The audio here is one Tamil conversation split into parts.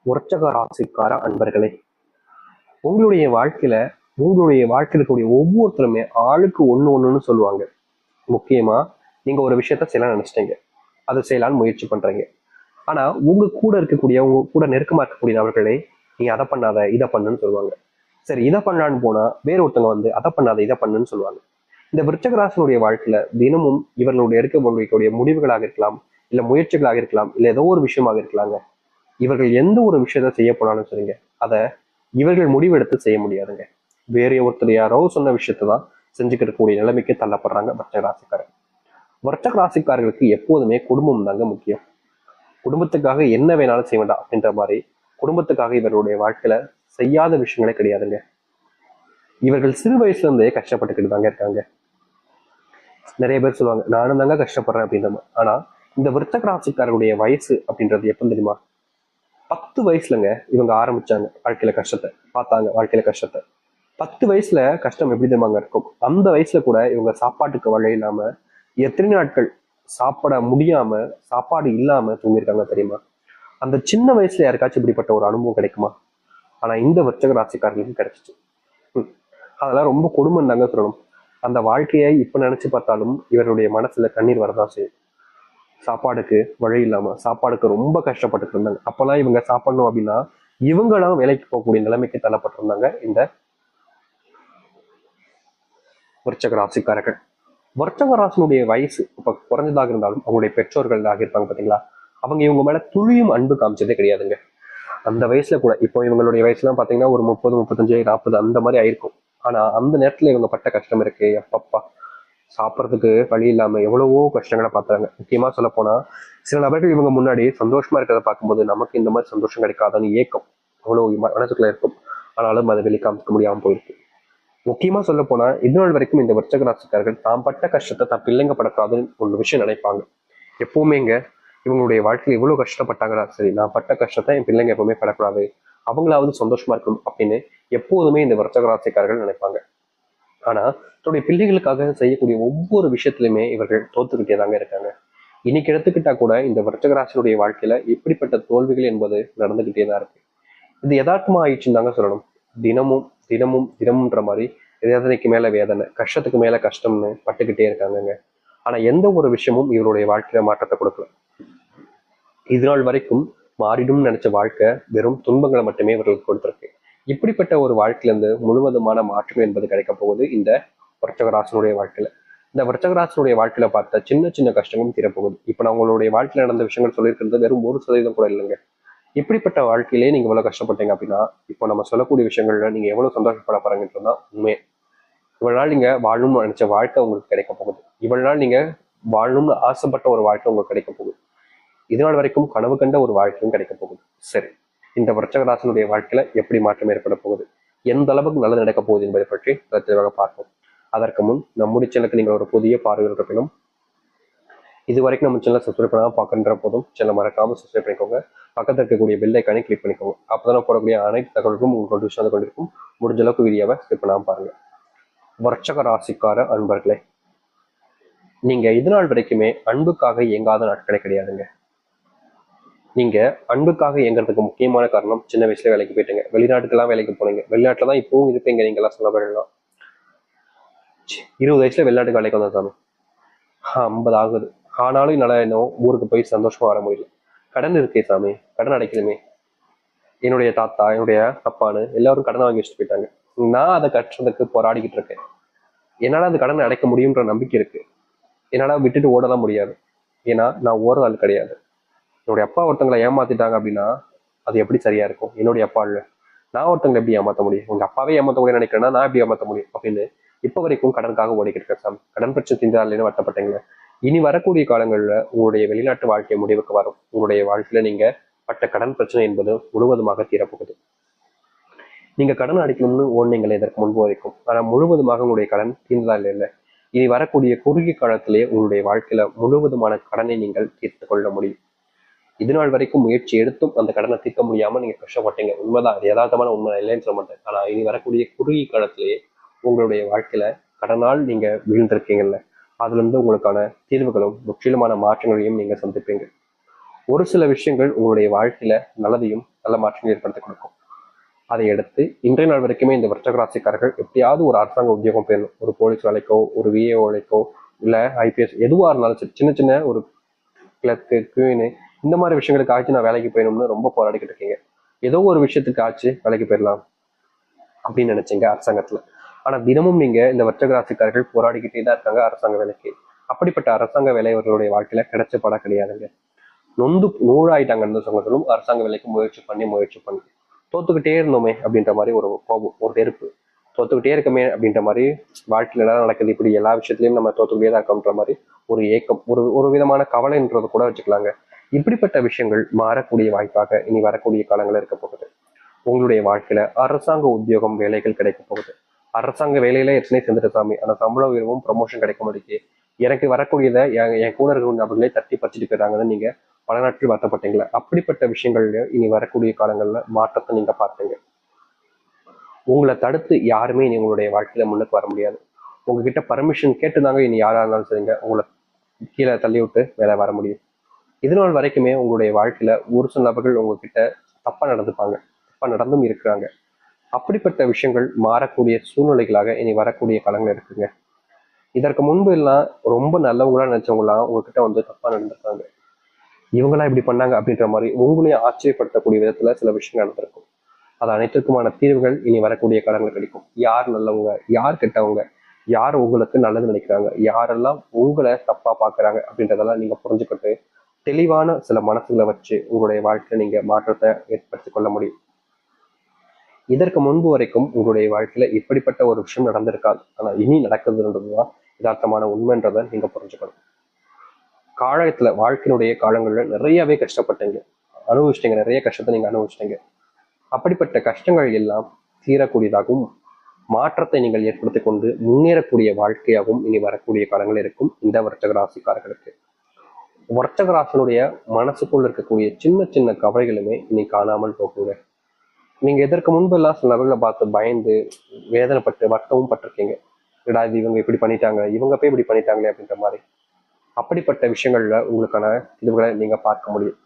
உற்சக ராசிக்கார அன்பர்களே, உங்களுடைய வாழ்க்கையில இருக்கக்கூடிய ஒவ்வொருத்தருமே ஆளுக்கு ஒண்ணுன்னு சொல்லுவாங்க. முக்கியமா நீங்க ஒரு விஷயத்த செய்யலாம் நினைச்சிட்டீங்க, அதை செய்யலான்னு முயற்சி பண்றீங்க. ஆனா உங்க கூட நெருக்கமா இருக்கக்கூடிய நபர்களே, நீ அதை பண்ணாத இதை பண்ணுன்னு சொல்லுவாங்க. சரி, இதை பண்ணலான்னு போனா வேற ஒருத்தவங்க வந்து அதை பண்ணாத இதை பண்ணுன்னு சொல்லுவாங்க. இந்த விருச்சக ராசினுடைய வாழ்க்கையில தினமும் இவர்களுடைய எடுக்கக்கூடிய முடிவுகளாக இருக்கலாம், இல்ல முயற்சிகளாக இருக்கலாம், இல்ல ஏதோ ஒரு விஷயமாக இருக்கலாங்க. இவர்கள் எந்த ஒரு விஷயத்த செய்ய போனாலும் சரிங்க, அதை இவர்கள் முடிவெடுத்து செய்ய முடியாதுங்க. வேற ஒருத்தர் யாரோ சொன்ன விஷயத்தான் செஞ்சுக்கிட்டு கூடிய நிலைமைக்கு தள்ளப்படுறாங்க விருச்சக ராசிக்காரர். விருச்சக ராசிக்காரர்களுக்கு எப்போதுமே குடும்பம் தாங்க முக்கியம். குடும்பத்துக்காக என்ன வேணாலும் செய்ய வேண்டாம் அப்படின்ற மாதிரி குடும்பத்துக்காக இவர்களுடைய வாழ்க்கையில செய்யாத விஷயங்களே கிடையாதுங்க. இவர்கள் சிறு வயசுல இருந்தே கஷ்டப்பட்டுக்கிட்டு தாங்க இருக்காங்க. நிறைய பேர் சொல்லுவாங்க, நானும் தாங்க கஷ்டப்படுறேன் அப்படின்ற மாதிரி. ஆனா இந்த விருச்சக ராசிக்காரருடைய வயசு அப்படின்றது எப்ப தெரியுமா? 10 வயசுலங்க இவங்க ஆரம்பிச்சாங்க வாழ்க்கையில கஷ்டத்தை, பார்த்தாங்க வாழ்க்கையில கஷ்டத்தை. 10 வயசுல கஷ்டம் எப்படி தெரியுமாங்க இருக்கும்? அந்த வயசுல கூட இவங்க சாப்பாட்டுக்கு வழி இல்லாம எத்தனை நாட்கள் சாப்பிட முடியாம, சாப்பாடு இல்லாம தூங்கியிருக்காங்க தெரியுமா? அந்த சின்ன வயசுல யாருக்காச்சும் இப்படிப்பட்ட ஒரு அனுபவம் கிடைக்குமா? ஆனா இந்த விருச்சக ராசிக்காரர்களுக்கு கிடைச்சிச்சு. அதெல்லாம் ரொம்ப கொடுமை தாங்க சொல்லணும். அந்த வாழ்க்கையை இப்ப நினைச்சு பார்த்தாலும் இவருடைய மனசுல கண்ணீர் வரதான் செய்யும். சாப்பாடுக்கு வழி இல்லாம, சாப்பாடுக்கு ரொம்ப கஷ்டப்பட்டு இருந்தாங்க. அப்பெல்லாம் இவங்க சாப்பிடணும் அப்படின்னா இவங்களாம் வேலைக்கு போகக்கூடிய நிலைமைக்கு தள்ளப்பட்டிருந்தாங்க இந்த விருச்சக ராசிக்காரர்கள். விருச்சக ராசினுடைய வயசு இப்ப குறைஞ்சதாக இருந்தாலும் அவங்களுடைய பெற்றோர்கள் ஆகியிருப்பாங்க பாத்தீங்களா, அவங்க இவங்க மேல துளியும் அன்பு காமிச்சதே கிடையாதுங்க. அந்த வயசுல கூட, இப்போ இவங்களுடைய வயசுலாம் பாத்தீங்கன்னா ஒரு 30, 35, 40 அந்த மாதிரி ஆயிருக்கும். ஆனா அந்த நேரத்துல இவங்க பட்ட கஷ்டம் இருக்கு எப்பப்பா. சாப்பிட்றதுக்கு வழி இல்லாம எவ்வளவோ கஷ்டங்களை பார்த்தாங்க. முக்கியமா சொல்ல போனா சில நபர்கள் இவங்க முன்னாடி சந்தோஷமா இருக்கிறத பார்க்கும்போது நமக்கு இந்த மாதிரி சந்தோஷம் கிடைக்காதான்னு ஏக்கம் அவ்வளவு மனசுக்குள்ள இருக்கும். ஆனாலும் அதை வெளிக்காமிக்க முடியாம போயிருக்கு. முக்கியமா சொல்ல போனா இதுநாள் வரைக்கும் இந்த விருச்சக ராசிக்காரர்கள் தாம் பட்ட கஷ்டத்தை தான் பிள்ளைங்க படக்கூடாதுன்னு ஒரு விஷயம் நினைப்பாங்க. எப்பவுமேங்க இவங்களுடைய வாழ்க்கையில இவ்வளவு கஷ்டப்பட்டாங்கன்னா சரி, நான் பட்ட கஷ்டத்தை என் பிள்ளைங்க எப்பவுமே படக்கூடாது, அவங்களாவது சந்தோஷமா இருக்கணும் அப்படின்னு எப்போதுமே இந்த விருச்சக ராசிக்காரர்கள் நினைப்பாங்க. ஆனா தன்னுடைய பிள்ளைகளுக்காக செய்யக்கூடிய ஒவ்வொரு விஷயத்திலுமே இவர்கள் தோத்துக்கிட்டே தாங்க இருக்காங்க. இன்னைக்கு எடுத்துக்கிட்டா கூட இந்த விருச்சக ராசியுடைய வாழ்க்கையில இப்படிப்பட்ட தோல்விகள் என்பது நடந்துகிட்டே தான் இருக்கு. இது யதார்த்தமா ஆயிடுச்சுன்னு தாங்க சொல்லணும். தினமும் தினமும் தினமும்ன்ற மாதிரி வேதனைக்கு மேல வேதனை, கஷ்டத்துக்கு மேல கஷ்டம்னு பட்டுக்கிட்டே இருக்காங்கங்க. ஆனா எந்த ஒரு விஷயமும் இவருடைய வாழ்க்கையில மாற்றத்தை கொடுக்கல. இது நாள் வரைக்கும் மாறிடும் நினைச்ச வாழ்க்கை வெறும் துன்பங்களை மட்டுமே இவர்களுக்கு கொடுத்திருக்கு. இப்படிப்பட்ட ஒரு வாழ்க்கையிலிருந்து முழுவதுமான மாற்றம் என்பது கிடைக்க போகுது இந்த விருச்சகராசனுடைய வாழ்க்கையில. இந்த விருச்சகராசனுடைய வாழ்க்கையில பார்த்த சின்ன சின்ன கஷ்டங்களும் தீரப்போகுது. இப்ப நான் உங்களுடைய வாழ்க்கையில நடந்த விஷயங்கள் சொல்லியிருக்கிறது வெறும் 1% கூட இல்லைங்க. இப்படிப்பட்ட வாழ்க்கையிலே நீங்க இவ்வளவு கஷ்டப்பட்டீங்க அப்படின்னா இப்போ நம்ம சொல்லக்கூடிய விஷயங்கள்ல நீங்க எவ்வளவு சந்தோஷப்பட போறீங்கன்றதுதான் உண்மை. இவ்வளவு நாள் நீங்க வாழணும்னு நினைச்ச வாழ்க்கை உங்களுக்கு கிடைக்க போகுது. இவ்வளவு நாள் நீங்க வாழணும்னு ஆசைப்பட்ட ஒரு வாழ்க்கை உங்களுக்கு கிடைக்க போகுது. இதனால் வரைக்கும் கனவு கண்ட ஒரு வாழ்க்கையும் கிடைக்க போகுது. சரி, இந்த விருச்சகராசனுடைய வாழ்க்கையில எப்படி மாற்றம் ஏற்பட போகுது, எந்த அளவுக்கு நல்லது நடக்க போகுது என்பதை பற்றி தெளிவாக பார்ப்போம். அதற்கு முன் நம்முடைய சேனலுக்கு நீங்கள் ஒரு புதிய பார்வையில் இருப்பினும் இது வரைக்கும் நம்ம சேனலை சப்ஸ்கிரைப் பண்ணாமல் பார்க்கின்ற போதும் சேனலை மறக்காம சப்ஸ்கிரைப் பண்ணிக்கோங்க. பக்கத்தில் இருக்கக்கூடிய பெல் ஐக்கானை கிளிக் பண்ணிக்கோங்க. அப்பதான் போடக்கூடிய அனைத்து தகவல்களும் உங்களுக்கு விஷயம் கொண்டிருக்கும். முடிஞ்ச அளவுக்கு வீடியோவை ஸ்கிப் பண்ணாமல் பாருங்க. விருச்சக ராசிக்கார அன்பர்களே, நீங்க இது நாள் வரைக்குமே அன்புக்காக இயங்காத நாட்களே கிடையாதுங்க. நீங்க அன்புக்காக இயங்குறதுக்கு முக்கியமான காரணம் சின்ன வயசுல வேலைக்கு போயிட்டீங்க, வெளிநாட்டுக்கெல்லாம் வேலைக்கு போனீங்க, வெளிநாட்டுல தான் இப்பவும் இருப்பீங்க நீங்க எல்லாம் சொல்ல போயிடலாம். 20 வயசுல வெளிநாட்டுக்கு வேலைக்கு வந்தா சாமி 50 ஆகுது, ஆனாலும் என்னால இன்னும் ஊருக்கு போய் சந்தோஷமா வர முடியல. கடன் இருக்கே சாமி, கடன் அடைக்கலுமே. என்னுடைய தாத்தா, என்னுடைய அப்பான்னு எல்லாரும் கடன் வாங்கி வச்சுட்டு போயிட்டாங்க. நான் அதை கட்டுறதுக்கு போராடிக்கிட்டு இருக்கேன். என்னால அந்த கடனை அடைக்க முடியுன்ற நம்பிக்கை இருக்கு. என்னால விட்டுட்டு ஓடலாம் முடியாது. ஏன்னா நான் ஓர ஆள் கிடையாது. என்னுடைய அப்பா ஒருத்தங்களை ஏமாத்திட்டாங்க அப்படின்னா அது எப்படி சரியா இருக்கும்? என்னுடைய அப்பா இல்ல, நான் ஒருத்தங்களை எப்படி ஏமாத்த முடியும்? உங்க அப்பாவே ஏமாத்த முடியும் நினைக்கிறேன்னா நான் எப்படி ஏமாத்த முடியும் அப்படின்னு இப்ப வரைக்கும் கடனுக்காக ஓடிக்கிட்டு இருக்கேன் சாமி. கடன் பிரச்சனை தீர்ந்தாலேன்னு வருத்தப்பட்டீங்களே, இனி வரக்கூடிய காலங்கள்ல உங்களுடைய வெளிநாட்டு வாழ்க்கை முடிவுக்கு வரும். உங்களுடைய வாழ்க்கையில நீங்க பட்ட கடன் பிரச்சனை என்பது முழுவதுமாக தீரப்போகுது. நீங்க கடன் அடைக்கணும்னு ஓடுனீங்களே இதற்கு முன்பு வரைக்கும், ஆனா முழுவதுமாக உங்களுடைய கடன் தீர்ந்ததா இல்லை. இனி வரக்கூடிய குறுகிய காலத்திலேயே உங்களுடைய வாழ்க்கையில முழுவதுமான கடனை நீங்கள் தீர்த்து கொள்ள முடியும். இது நாள் வரைக்கும் முயற்சி எடுத்தும் அந்த கடனை தீர்க்க முடியாம நீங்க கஷ்டப்பட்டீங்க, உண்மைதான், அது யதார்த்தமான உண்மை, இல்லைன்னு சொல்ல மாட்டேன். ஆனா இனி வரக்கூடிய குறுகிய காலத்திலேயே உங்களுடைய வாழ்க்கையில கடனால் நீங்க விழுந்திருக்கீங்கல்ல, அதுல இருந்து உங்களுக்கான தீர்வுகளும் முற்றிலுமான மாற்றங்களையும் நீங்க சந்திப்பீங்க. ஒரு சில விஷயங்கள் உங்களுடைய வாழ்க்கையில நல்லதையும் நல்ல மாற்றங்கள் ஏற்படுத்தி கொடுக்கும். அதை எடுத்து இன்றைய நாள் வரைக்குமே இந்த விருச்சிக ராசிக்காரர்கள் எப்படியாவது ஒரு அரசாங்க உத்தியோகம் பெறணும். ஒரு போலீஸ் வேலைக்கோ, ஒரு விஏ வேலைக்கோ, இல்ல ஐபிஎஸ் எதுவா இருந்தாலும் சரி, சின்ன சின்ன ஒரு கிளர்க்கு, குவீனு இந்த மாதிரி விஷயங்களுக்கு ஆச்சு நான் வேலைக்கு போயணும்னு ரொம்ப போராடிக்கிட்டு இருக்கீங்க. ஏதோ ஒரு விஷயத்துக்கு ஆச்சு வேலைக்கு போயிடலாம் அப்படின்னு நினைச்சீங்க அரசாங்கத்துல. ஆனா தினமும் நீங்க இந்த விருச்சிக ராசிக்காரர்கள் போராடிக்கிட்டே தான் இருக்காங்க அரசாங்க வேலைக்கு. அப்படிப்பட்ட அரசாங்க வேலை அவர்களுடைய வாழ்க்கையில கிடைச்ச பட கிடையாதுங்க. நொந்து நூழாயிட்டாங்கன்னு சொல்லணும். அரசாங்க வேலைக்கு முயற்சி பண்ணி தோத்துக்கிட்டே இருந்தோமே அப்படின்ற மாதிரி ஒரு கோபம், ஒரு நெருப்பு. தோத்துக்கிட்டே இருக்கமே அப்படின்ற மாதிரி வாழ்க்கையில எல்லாம் நடக்குது, இப்படி எல்லா விஷயத்திலையும் நம்ம தோத்துக்கிட்டே தான் இருக்கோன்ற மாதிரி ஒரு ஏக்கம், ஒரு விதமான கவலைன்றதை கூட வச்சுக்கலாங்க. இப்படிப்பட்ட விஷயங்கள் மாறக்கூடிய வாய்ப்பாக இனி வரக்கூடிய காலங்கள் இருக்க போகுது. உங்களுடைய வாழ்க்கையில அரசாங்க உத்தியோகம் வேலைகள் கிடைக்க போகுது. அரசாங்க வேலையில எத்தனை செஞ்சுட்டு சாமி, ஆனா சம்பள உயர்வும் ப்ரமோஷன் கிடைக்க மாட்டேங்குது, எனக்கு வரக்கூடியதை என் கூட இருக்கிற நபர்களே தட்டி பறிச்சுட்டு போயிடுறாங்கன்னு நீங்க பல நாட்கள் வருத்தப்பட்டீங்களா? அப்படிப்பட்ட விஷயங்கள்ல இனி வரக்கூடிய காலங்கள்ல மாற்றத்தை நீங்க பார்த்தீங்க. உங்களை தடுத்து யாருமே இனி உங்களுடைய வாழ்க்கையில முன்னுக்கு வர முடியாது. உங்ககிட்ட பர்மிஷன் கேட்டுதாங்க இனி யாரா இருந்தாலும் சரிங்க உங்களை கீழே தள்ளி விட்டு மேலே வர முடியும். இதனால் வரைக்குமே உங்களுடைய வாழ்க்கையில ஒரு சில நபர்கள் உங்ககிட்ட தப்பா நடந்துப்பாங்க, தப்பா நடந்தும் இருக்கிறாங்க. அப்படிப்பட்ட விஷயங்கள் மாறக்கூடிய சூழ்நிலைகளாக இனி வரக்கூடிய காலங்கள் இருக்குங்க. இதற்கு முன்பு எல்லாம் ரொம்ப நல்லவங்களா நினைச்சவங்களாம் உங்ககிட்ட வந்து தப்பா நடந்திருக்காங்க. இவங்களா இப்படி பண்ணாங்க அப்படின்ற மாதிரி உங்களையும் ஆச்சரியப்படுத்தக்கூடிய விதத்துல சில விஷயங்கள் நடந்திருக்கும். அது அனைத்திற்குமான தீர்வுகள் இனி வரக்கூடிய காலங்கள் கிடைக்கும். யார் நல்லவங்க, யார் கெட்டவங்க, யார் உங்களுக்கு நல்லது நினைக்கிறாங்க, யாரெல்லாம் உங்களை தப்பா பாக்குறாங்க அப்படின்றதெல்லாம் நீங்க புரிஞ்சுக்கிட்டு தெளிவான சில மனசுகளை வச்சு உங்களுடைய வாழ்க்கையில நீங்க மாற்றத்தை ஏற்படுத்திக் கொள்ள முடியும். இதற்கு முன்பு வரைக்கும் உங்களுடைய வாழ்க்கையில இப்படிப்பட்ட ஒரு விஷயம் நடந்திருக்காது, ஆனா இனி நடக்குதுன்றதுதான் யதார்த்தமான உண்மைன்றதை நீங்க புரிஞ்சுக்கணும். காலத்துல வாழ்க்கையினுடைய காலங்கள்ல நிறையவே கஷ்டப்பட்டீங்க, அனுபவிச்சிட்டீங்க, நிறைய கஷ்டத்தை நீங்க அனுபவிச்சிட்டீங்க. அப்படிப்பட்ட கஷ்டங்கள் எல்லாம் தீரக்கூடியதாகவும் மாற்றத்தை நீங்கள் ஏற்படுத்தி கொண்டு முன்னேறக்கூடிய வாழ்க்கையாகவும் இனி வரக்கூடிய காலங்கள் இருக்கும் இந்த விருச்சிக ராசிக்காரர்களுக்கு. விருச்சிக ராசினுடைய மனசுக்குள்ள இருக்கக்கூடிய சின்ன சின்ன கவலைகளுமே இனி காணாமல் போகுங்க. நீங்க எதற்கு முன்பெல்லாம் சில நபர்களை பார்த்து பயந்து வேதனைப்பட்டு வருத்தமும் பட்டிருக்கீங்க. இது இவங்க இப்படி பண்ணிட்டாங்க, இவங்க போய் இப்படி பண்ணிட்டாங்களே அப்படின்ற மாதிரி. அப்படிப்பட்ட விஷயங்கள்ல உங்களுக்கான இதுகளை நீங்க பார்க்க முடியும்.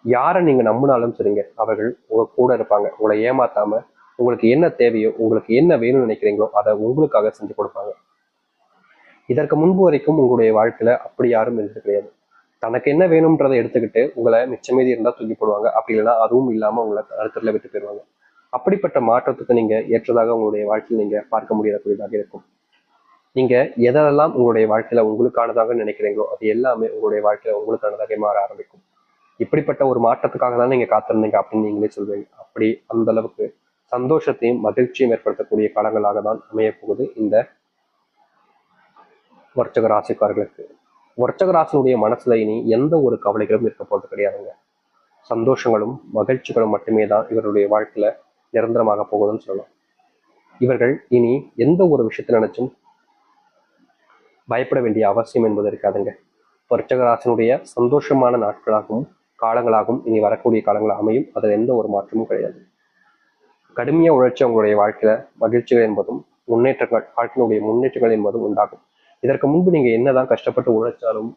யாரை நீங்க நம்பினாலும் சரிங்க, அவர்கள் உங்க கூட இருப்பாங்க. உங்களை ஏமாத்தாம உங்களுக்கு என்ன தேவையோ, உங்களுக்கு என்ன வேணும்னு நினைக்கிறீங்களோ அதை உங்களுக்காக செஞ்சு கொடுப்பாங்க. இதற்கு முன்பு வரைக்கும் உங்களுடைய வாழ்க்கையில அப்படி யாரும் இருந்தது கிடையாது. தனக்கு என்ன வேணும்ன்றதை எடுத்துக்கிட்டு உங்களை மிச்ச மீதி இருந்தா தூக்கி போடுவாங்க, அப்படி இல்லைன்னா அதுவும் இல்லாம உங்களை அழுத்தத்துல விட்டு போயிடுவாங்க. அப்படிப்பட்ட மாற்றத்துக்கு நீங்க ஏற்றதாக உங்களுடைய வாழ்க்கையில் நீங்க பார்க்க முடியக்கூடியதாக இருக்கும். நீங்க எதெல்லாம் உங்களுடைய வாழ்க்கையில உங்களுக்கானதாக நினைக்கிறீங்களோ அது எல்லாமே உங்களுடைய வாழ்க்கையில உங்களுக்கானதாக மாற ஆரம்பிக்கும். இப்படிப்பட்ட ஒரு மாற்றத்துக்காக தான் நீங்க காத்திருந்தீங்க அப்படின்னு நீங்களே சொல்வீங்க. அப்படி அந்த அளவுக்கு சந்தோஷத்தையும் மகிழ்ச்சியும் ஏற்படுத்தக்கூடிய காலங்களாக தான் அமைய போகுது இந்த விருச்சிக ராசிக்காரர்களுக்கு. விருச்சிக ராசினுடைய மனசுல இனி எந்த ஒரு கவலைகளும் இருக்க போறது கிடையாதுங்க. சந்தோஷங்களும் மகிழ்ச்சிகளும் மட்டுமே தான் இவருடைய வாழ்க்கையில நிரந்தரமாக போகுதுன்னு சொல்லலாம். இவர்கள் இனி எந்த ஒரு விஷயத்தை நினைச்சும் பயப்பட வேண்டிய அவசியம் என்பது இருக்காதுங்க. விருச்சிக ராசினுடைய சந்தோஷமான நாட்களாகவும் காலங்களாகவும் இனி வரக்கூடிய காலங்கள் அமையும். அதில் எந்த ஒரு மாற்றமும் கிடையாது. கடுமையா உழைச்சி அவங்களுடைய வாழ்க்கையில மகிழ்ச்சிகள் என்பதும் முன்னேற்றங்கள், வாழ்க்கையினுடைய முன்னேற்றங்கள் என்பதும் உண்டாகும். இதற்கு முன்பு நீங்க என்னதான் கஷ்டப்பட்டு உழைச்சாலும்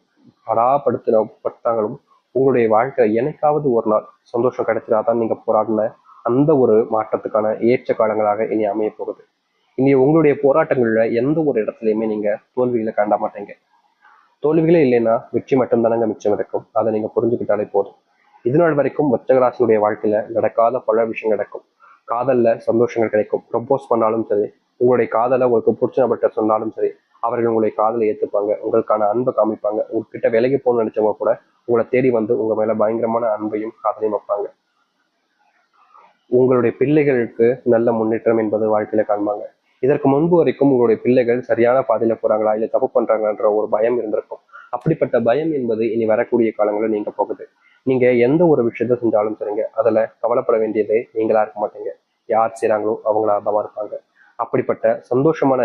படாப்படுத்தாலும் உங்களுடைய வாழ்க்கை என்னைக்காவது ஒரு நாள் சந்தோஷம் கிடைச்சிடாதான் நீங்க போராடின அந்த ஒரு மாற்றத்துக்கான ஏற்ற காலங்களாக இனி அமைய போகுது. இனி உங்களுடைய போராட்டங்கள்ல எந்த ஒரு இடத்துலையுமே நீங்க தோல்விகளை காண்ட மாட்டீங்க. தோல்விகளே இல்லைன்னா வெற்றி மட்டும்தானங்க மிச்சம் இருக்கும். அதை நீங்க புரிஞ்சுக்கிட்டாலே போதும். இது நாள் வரைக்கும் விருச்சிக ராசியுடைய வாழ்க்கையில நடக்காத பல விஷயம் நடக்கும். காதல்ல சந்தோஷங்கள் கிடைக்கும். ப்ரப்போஸ் பண்ணாலும் சரி, உங்களுடைய காதலை உங்களுக்கு பிடிச்ச நபர்கிட்ட சொன்னாலும் சரி, அவர்கள் உங்களுடைய காதலை ஏற்றுப்பாங்க, உங்களுக்கான அன்பை காமிப்பாங்க. உங்ககிட்ட விலைக்கு போகணும்னு நினைச்சவங்க கூட உங்களை தேடி வந்து உங்க மேல பயங்கரமான அன்பையும் காதலையும் வைப்பாங்க. உங்களுடைய பிள்ளைகளுக்கு நல்ல முன்னேற்றம் என்பது வாழ்க்கையில காண்பாங்க. இதற்கு முன்பு வரைக்கும் உங்களுடைய பிள்ளைகள் சரியான பாதையில போறாங்களா இல்ல தப்பு பண்றாங்கன்ற ஒரு பயம் இருந்திருக்கும். அப்படிப்பட்ட பயம் என்பது இனி வரக்கூடிய காலங்களில் நீங்க போகுது. நீங்க எந்த ஒரு விஷயத்த செஞ்சாலும் சரிங்க, அதுல கவலைப்பட வேண்டியதே நீங்களா இருக்க மாட்டீங்க. யார் செய்றாங்களோ அவங்களா தான் இருப்பாங்க. அப்படிப்பட்ட சந்தோஷமான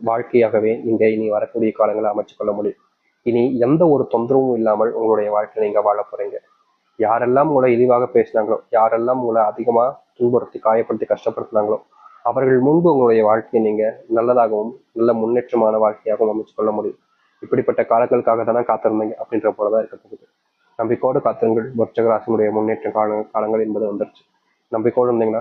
வாழ்க்கையாகவே நீங்க இனி வரக்கூடிய காலங்களை அமைச்சு கொள்ள முடியும். இனி எந்த ஒரு தொந்தரவும் இல்லாமல் உங்களுடைய வாழ்க்கையை நீங்க வாழ போறீங்க. யாரெல்லாம் உங்களை இழிவாக பேசினாங்களோ, யாரெல்லாம் உங்களை அதிகமா துன்புறுத்தி காயப்படுத்தி கஷ்டப்படுத்தினாங்களோ அவர்கள் முன்பு உங்களுடைய வாழ்க்கையை நீங்க நல்லதாகவும் நல்ல முன்னேற்றமான வாழ்க்கையாகவும் அமைச்சு கொள்ள முடியும். இப்படிப்பட்ட காலங்களுக்காக தானே காத்திருந்தீங்க அப்படின்ற போலதான் இருக்க போகுது. நம்பிக்கையோடு காத்துங்கள். விருச்சிக ராசியினுடைய முன்னேற்ற காலங்கள் என்பது வந்துருச்சு. நம்பிக்கையோடு இருந்தீங்கன்னா